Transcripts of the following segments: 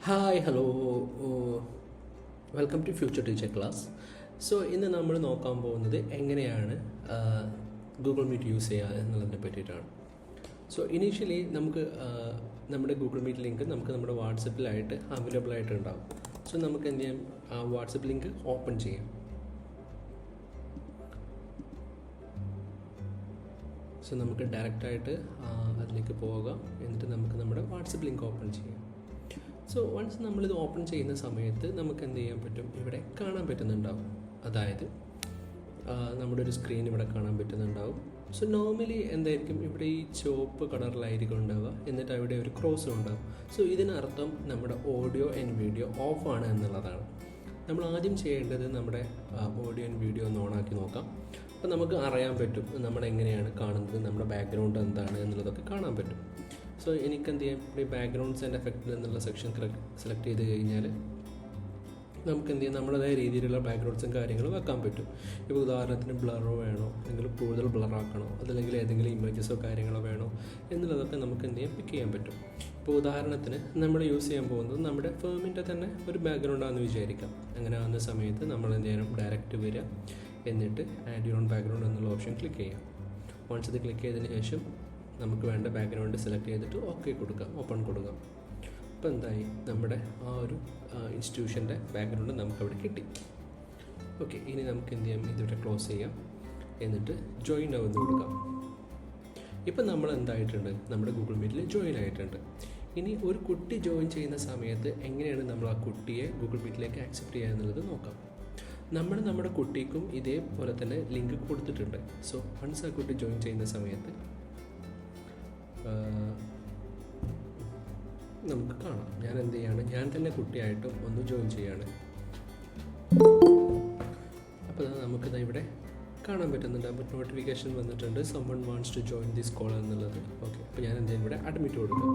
Hi hello welcome to future teacher class. So ഇന്ന് നമ്മൾ നോക്കാൻ പോകുന്നത് എങ്ങനെയാണ് ഗൂഗിൾ മീറ്റ് യൂസ് ചെയ്യുക എന്നുള്ളതിനെ പറ്റിയിട്ടാണ്. സോ ഇനീഷ്യലി നമുക്ക് നമ്മുടെ ഗൂഗിൾ മീറ്റ് ലിങ്ക് നമുക്ക് നമ്മുടെ വാട്സപ്പിലായിട്ട് അവൈലബിൾ ആയിട്ട് ഉണ്ടാകും. സോ നമുക്ക് എന്ത് ചെയ്യാം, ആ വാട്സപ്പ് ലിങ്ക് ഓപ്പൺ ചെയ്യാം. സോ നമുക്ക് ഡയറക്റ്റായിട്ട് അതിലേക്ക് പോകാം. എന്നിട്ട് നമുക്ക് നമ്മുടെ വാട്സപ്പ് ലിങ്ക് ഓപ്പൺ ചെയ്യാം. സോ വൺസ് നമ്മളിത് ഓപ്പൺ ചെയ്യുന്ന സമയത്ത് നമുക്ക് എന്ത് ചെയ്യാൻ പറ്റും, ഇവിടെ കാണാൻ പറ്റുന്നുണ്ടാവും. അതായത് നമ്മുടെ ഒരു സ്ക്രീൻ ഇവിടെ കാണാൻ പറ്റുന്നുണ്ടാവും. സോ നോർമലി എന്തായിരിക്കും, ഇവിടെ ഈ ചുവപ്പ് കളറിലായിരിക്കും ഉണ്ടാവുക, എന്നിട്ട് അവിടെ ഒരു ക്രോസ് ഉണ്ടാവും. സോ ഇതിനർത്ഥം നമ്മുടെ ഓഡിയോ ആൻഡ് വീഡിയോ ഓഫാണ് എന്നുള്ളതാണ്. നമ്മൾ ആദ്യം ചെയ്യേണ്ടത് നമ്മുടെ ഓഡിയോ ആൻഡ് വീഡിയോ ഒന്ന് ഓണാക്കി നോക്കാം. അപ്പോൾ നമുക്ക് അറിയാൻ പറ്റും നമ്മളെങ്ങനെയാണ് കാണുന്നത്, നമ്മുടെ ബാക്ക്ഗ്രൗണ്ട് എന്താണ് എന്നുള്ളതൊക്കെ കാണാൻ പറ്റും. സോ എനിക്ക് എന്ത് ചെയ്യാം, ഇവിടെ ബാക്ക്ഗ്രൗണ്ട്സ് ആൻഡ് എഫക്റ്റ് എന്നുള്ള സെക്ഷൻ സെലക്ട് ചെയ്ത് കഴിഞ്ഞാൽ നമുക്ക് എന്ത് ചെയ്യാം, നമ്മുടേതായ രീതിയിലുള്ള ബാക്ക്ഗ്രൗണ്ട്സും കാര്യങ്ങളും വെക്കാൻ പറ്റും. ഇപ്പോൾ ഉദാഹരണത്തിന് ബ്ലറോ വേണോ, അല്ലെങ്കിൽ കൂടുതൽ ബ്ലറാക്കണോ, അതല്ലെങ്കിൽ ഏതെങ്കിലും ഇമേജസോ കാര്യങ്ങളോ വേണോ എന്നുള്ളതൊക്കെ നമുക്ക് എന്ത് ചെയ്യാം, പിക്ക് ചെയ്യാൻ പറ്റും. ഇപ്പോൾ ഉദാഹരണത്തിന് നമ്മൾ യൂസ് ചെയ്യാൻ പോകുന്നത് നമ്മുടെ ഫേമിൻ്റെ തന്നെ ഒരു ബാക്ക്ഗ്രൗണ്ടാണെന്ന് വിചാരിക്കാം. അങ്ങനെ ആകുന്ന സമയത്ത് നമ്മൾ എന്ത് ചെയ്യണം, ഡയറക്റ്റ് വരിക, എന്നിട്ട് ആഡ് യുവർ ഓൺ ബാക്ക്ഗ്രൗണ്ട് എന്നുള്ള ഓപ്ഷൻ ക്ലിക്ക് ചെയ്യാം. വൺസ് ഇത് ക്ലിക്ക് ചെയ്തതിന് ശേഷം നമുക്ക് വേണ്ട ബാക്ക്ഗ്രൗണ്ട് സെലക്ട് ചെയ്തിട്ട് ഓക്കെ കൊടുക്കാം, ഓപ്പൺ കൊടുക്കാം. അപ്പോൾ എന്തായി, നമ്മുടെ ആ ഒരു ഇൻസ്റ്റിറ്റ്യൂഷൻ്റെ ബാക്ക്ഗ്രൗണ്ട് നമുക്കവിടെ കിട്ടി. ഓക്കെ, ഇനി നമുക്ക് എന്ത് ചെയ്യാം, ഇതിവിടെ ക്ലോസ് ചെയ്യാം, എന്നിട്ട് ജോയിൻ ആവുന്ന കൊടുക്കാം. ഇപ്പം നമ്മൾ എന്തായിട്ടുണ്ട്, നമ്മുടെ ഗൂഗിൾ മീറ്റിൽ ജോയിൻ ആയിട്ടുണ്ട്. ഇനി ഒരു കുട്ടി ജോയിൻ ചെയ്യുന്ന സമയത്ത് എങ്ങനെയാണ് നമ്മൾ ആ കുട്ടിയെ ഗൂഗിൾ മീറ്റിലേക്ക് ആക്സെപ്റ്റ് ചെയ്യുക എന്നുള്ളത് നോക്കാം. നമ്മുടെ കുട്ടിക്കും ഇതേപോലെ തന്നെ ലിങ്ക് കൊടുത്തിട്ടുണ്ട്. സോ വൺസ് ആ കുട്ടി ജോയിൻ ചെയ്യുന്ന സമയത്ത് നമുക്ക് കാണാം, ഞാൻ എന്ത് ചെയ്യാണ്, ഞാൻ തന്നെ കുട്ടിയായിട്ടും ഒന്ന് ജോയിൻ ചെയ്യാണ്. അപ്പോൾ നമുക്കിത് ഇവിടെ കാണാൻ പറ്റുന്നുണ്ട്. അപ്പോൾ നോട്ടിഫിക്കേഷൻ വന്നിട്ടുണ്ട്, someone wants to join this call എന്നുള്ളത്. ഓക്കെ, അപ്പോൾ ഞാൻ എന്ത് ചെയ്യും, ഇവിടെ അഡ്മിറ്റ് കൊടുക്കാം.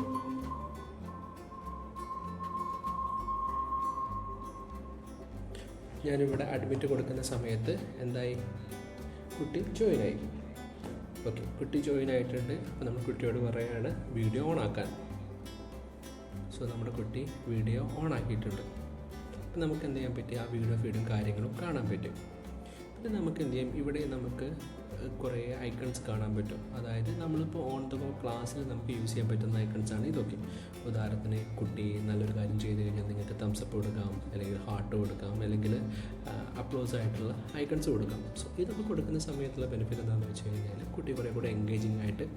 ഞാനിവിടെ അഡ്മിറ്റ് കൊടുക്കുന്ന സമയത്ത് എന്തായി, കുട്ടി ജോയിൻ ആയി. ഓക്കെ, കുട്ടി ജോയിൻ ആയിട്ടുണ്ട്. അപ്പോൾ നമ്മൾ കുട്ടിയോട് പറയുകയാണ് വീഡിയോ ഓൺ ആക്കാൻ. സോ നമ്മുടെ കുട്ടി വീഡിയോ ഓൺ ആക്കിയിട്ടുണ്ട്. അപ്പോൾ നമുക്ക് എന്ത് ചെയ്യാൻ പറ്റും, ആ വീഡിയോ ഫീഡും കാര്യങ്ങളും കാണാൻ പറ്റും. പിന്നെ നമുക്ക് എന്ത് ചെയ്യും, ഇവിടെ നമുക്ക് കുറേ ഐക്കൺസ് കാണാൻ പറ്റും. അതായത് നമ്മളിപ്പോൾ ഓൺ ദ ഗോ ക്ലാസ്സിൽ നമുക്ക് യൂസ് ചെയ്യാൻ പറ്റുന്ന ഐക്കൺസാണ് ഇതൊക്കെ. ഉദാഹരണത്തിന് കുട്ടി നല്ലൊരു കാര്യം ചെയ്ത് കഴിഞ്ഞാൽ നിങ്ങൾക്ക് തംസപ്പ് കൊടുക്കാം, അല്ലെങ്കിൽ ഹാർട്ട് കൊടുക്കാം, അല്ലെങ്കിൽ അപ്ലോസ് ആയിട്ടുള്ള ഐക്കൺസ് കൊടുക്കാം. സോ ഇതൊക്കെ കൊടുക്കുന്ന സമയത്തുള്ള ബെനിഫിറ്റ് എന്താണെന്ന് വെച്ച് കഴിഞ്ഞാൽ കുട്ടി കുറേ കൂടെ എൻഗേജിങ് ആയിട്ട്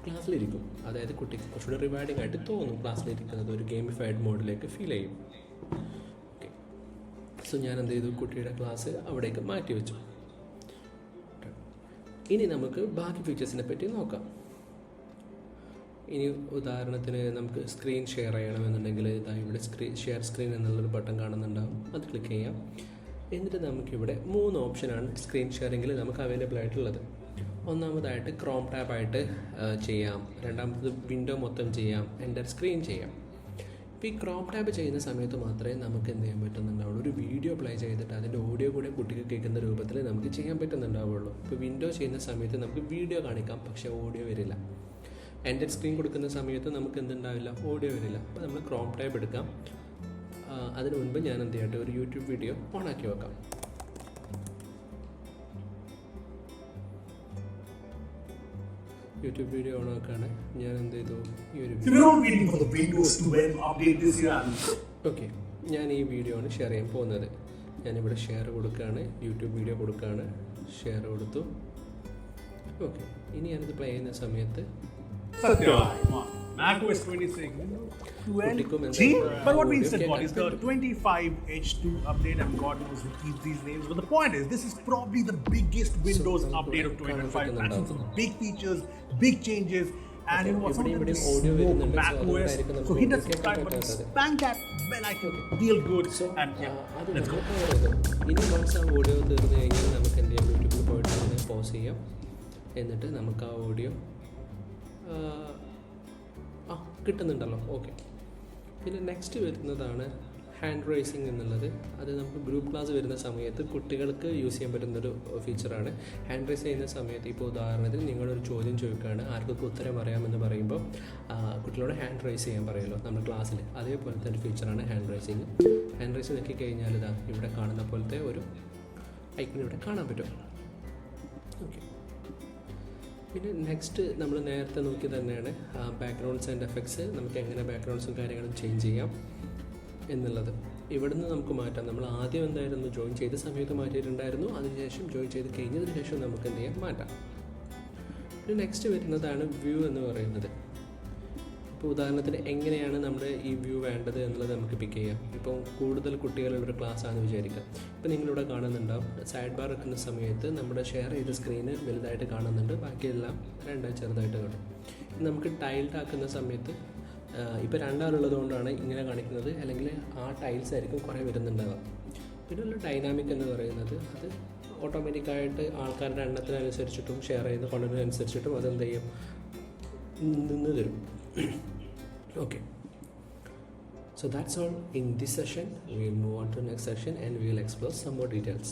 ക്ലാസ്സിലിരിക്കും. അതായത് കുട്ടിക്ക് കുറച്ചുകൂടെ റിവാർഡിംഗ് ആയിട്ട് തോന്നും ക്ലാസ്സിലിരിക്കുന്നത്, ഒരു ഗെയിമിഫൈഡ് മോഡിലേക്ക് ഫീൽ ചെയ്യും. ഓക്കെ, സോ ഞാൻ എന്ത് ചെയ്തു, കുട്ടിയുടെ ക്ലാസ് അവിടേക്ക് മാറ്റി വെച്ചു. ഇനി നമുക്ക് ബാക്കി ഫീച്ചേഴ്സിനെ പറ്റി നോക്കാം. ഇനി ഉദാഹരണത്തിന് നമുക്ക് സ്ക്രീൻ ഷെയർ ചെയ്യണമെന്നുണ്ടെങ്കിൽ ഇതാ ഇവിടെ ഷെയർ സ്ക്രീൻ എന്നുള്ളൊരു ബട്ടൺ കാണുന്നുണ്ടാകും, അത് ക്ലിക്ക് ചെയ്യാം. എന്നിട്ട് നമുക്കിവിടെ 3 ഓപ്ഷനാണ് സ്ക്രീൻ ഷെയറിങ്ങിൽ നമുക്ക് അവൈലബിൾ ആയിട്ടുള്ളത്. ഒന്നാമതായിട്ട് ക്രോം ടാബായിട്ട് ചെയ്യാം, രണ്ടാമത്തത് വിൻഡോ മൊത്തം ചെയ്യാം, എൻ്റർ സ്ക്രീൻ ചെയ്യാം. ഇപ്പോൾ ഈ ക്രോം ടാബ് ചെയ്യുന്ന സമയത്ത് മാത്രമേ നമുക്ക് എന്ത് ചെയ്യാൻ പറ്റുന്നുണ്ടാവുള്ളൂ, ഒരു വീഡിയോ പ്ലേ ചെയ്തിട്ട് അതിൻ്റെ ഓഡിയോ കൂടെ കുട്ടിക്ക് കേൾക്കുന്ന രൂപത്തിൽ നമുക്ക് ചെയ്യാൻ പറ്റുന്നുണ്ടാവുള്ളൂ. ഇപ്പോൾ വിൻഡോ ചെയ്യുന്ന സമയത്ത് നമുക്ക് വീഡിയോ കാണിക്കാം, പക്ഷേ ഓഡിയോ വരില്ല. എൻ്റർ സ്ക്രീൻ കൊടുക്കുന്ന സമയത്ത് നമുക്ക് എന്തുണ്ടാവില്ല, ഓഡിയോ വരില്ല. അപ്പോൾ നമ്മൾ ക്രോം ടാബ് എടുക്കാം. അതിന് മുൻപ് ഞാൻ എന്ത് ചെയ്യട്ടെ, ഒരു യൂട്യൂബ് വീഡിയോ ഓണാക്കി വെക്കാം. യൂട്യൂബ് വീഡിയോ ഓണാക്കാണ്. ഞാൻ എന്ത് ചെയ്തു, ഈ ഒരു ഓക്കെ, ഞാൻ ഈ വീഡിയോ ആണ് ഷെയർ ചെയ്യാൻ പോകുന്നത്. ഞാനിവിടെ ഷെയർ കൊടുക്കുകയാണ്, യൂട്യൂബ് വീഡിയോ കൊടുക്കുകയാണ്, ഷെയർ കൊടുത്തു. ഓക്കെ, ഇനി ഞാനിത് പ്ലേ ചെയ്യുന്ന സമയത്ത് macOS 26 but what we said is the 25H2 update, and God knows who keeps these names, but the point is this is probably the biggest Windows update of 2025. Actually some big features, big changes, and you know what, some of them smoke macOS, so hit that subscribe button, bang that bell icon, feel good, and yeah, let's go. ഇനി once ആ audio തീർന്നു കഴിഞ്ഞാൽ നമുക്ക് എന്ത് ചെയ്യാം, യൂട്യൂബിൽ പോയിട്ട് pose ചെയ്യാം. എന്നിട്ട് നമുക്ക് ആ ഓഡിയോ കിട്ടുന്നുണ്ടല്ലോ. ഓക്കെ, പിന്നെ നെക്സ്റ്റ് വരുന്നതാണ് ഹാൻഡ് റൈസിങ് എന്നുള്ളത് അത് നമുക്ക് ഗ്രൂപ്പ് ക്ലാസ് വരുന്ന സമയത്ത് കുട്ടികൾക്ക് യൂസ് ചെയ്യാൻ പറ്റുന്നൊരു ഫീച്ചറാണ്. ഹാൻഡ് റൈസ് ചെയ്യുന്ന സമയത്ത് ഇപ്പോൾ ഉദാഹരണത്തിന് നിങ്ങളൊരു ചോദ്യം ചോദിക്കുകയാണ്, ആർക്കൊക്കെ ഉത്തരം അറിയാമെന്ന് പറയുമ്പോൾ കുട്ടികളോട് ഹാൻഡ് റൈസ് ചെയ്യാൻ പറയുമല്ലോ നമ്മൾ ക്ലാസ്സിൽ, അതേപോലത്തെ ഒരു ഫീച്ചറാണ് ഹാൻഡ് റൈസിങ്. ഹാൻഡ് റൈസ് നോക്കി കഴിഞ്ഞാൽ ഇതാ ഇവിടെ കാണുന്ന പോലത്തെ ഒരു ഐക്കൺ ഇവിടെ കാണാൻ പറ്റും. ഓക്കെ, പിന്നെ നെക്സ്റ്റ് നമ്മൾ നേരത്തെ നോക്കി തന്നെയാണ് ബാക്ക്ഗ്രൗണ്ട്സ് ആൻഡ് എഫക്ട്സ്, നമുക്ക് എങ്ങനെ ബാക്ക്ഗ്രൗണ്ട്സും കാര്യങ്ങളും ചേഞ്ച് ചെയ്യാം എന്നുള്ളത്. ഇവിടുന്ന് നമുക്ക് മാറ്റാം. നമ്മൾ ആദ്യം എന്തായിരുന്നു ജോയിൻ ചെയ്ത സമയത്ത് മാറ്റിയിട്ടുണ്ടായിരുന്നു, അതിനുശേഷം ജോയിൻ ചെയ്ത് കഴിഞ്ഞതിന് ശേഷം നമുക്ക് എന്ത് ചെയ്യാം, മാറ്റാം. പിന്നെ നെക്സ്റ്റ് വരുന്നതാണ് വ്യൂ എന്ന് പറയുന്നത്. ഇപ്പോൾ ഉദാഹരണത്തിന് എങ്ങനെയാണ് നമ്മുടെ ഈ വ്യൂ വേണ്ടത് എന്നുള്ളത് നമുക്ക് പിക്ക് ചെയ്യാം. ഇപ്പം കൂടുതൽ കുട്ടികളുള്ളൊരു ക്ലാസ് ആണെന്ന് വിചാരിക്കാം. ഇപ്പോൾ നിങ്ങളിവിടെ കാണുന്നുണ്ടാവും സൈഡ് ബാർ വെക്കുന്ന സമയത്ത് നമ്മുടെ ഷെയർ ചെയ്ത സ്ക്രീന് വലുതായിട്ട് കാണുന്നുണ്ട്, ബാക്കിയെല്ലാം രണ്ടായി ചെറുതായിട്ട് കാണും. നമുക്ക് ടൈൽഡ് ആക്കുന്ന സമയത്ത് ഇപ്പോൾ രണ്ടാളുള്ളത് കൊണ്ടാണ് ഇങ്ങനെ കാണിക്കുന്നത്, അല്ലെങ്കിൽ ആ ടൈൽസ് ആയിരിക്കും കുറേ വരുന്നുണ്ടാവുക. പിന്നെ ഉള്ള ഡൈനാമിക് എന്ന് പറയുന്നത് അത് ഓട്ടോമാറ്റിക്കായിട്ട് ആൾക്കാരുടെ എണ്ണത്തിനനുസരിച്ചിട്ടും ഷെയർ ചെയ്യുന്ന കണ്ടന്റിനനുസരിച്ചിട്ടും അതെന്ത് ചെയ്യും, നിന്ന് തരും. Okay, so that's all in this session. We'll move on to the next session and we'll explore some more details.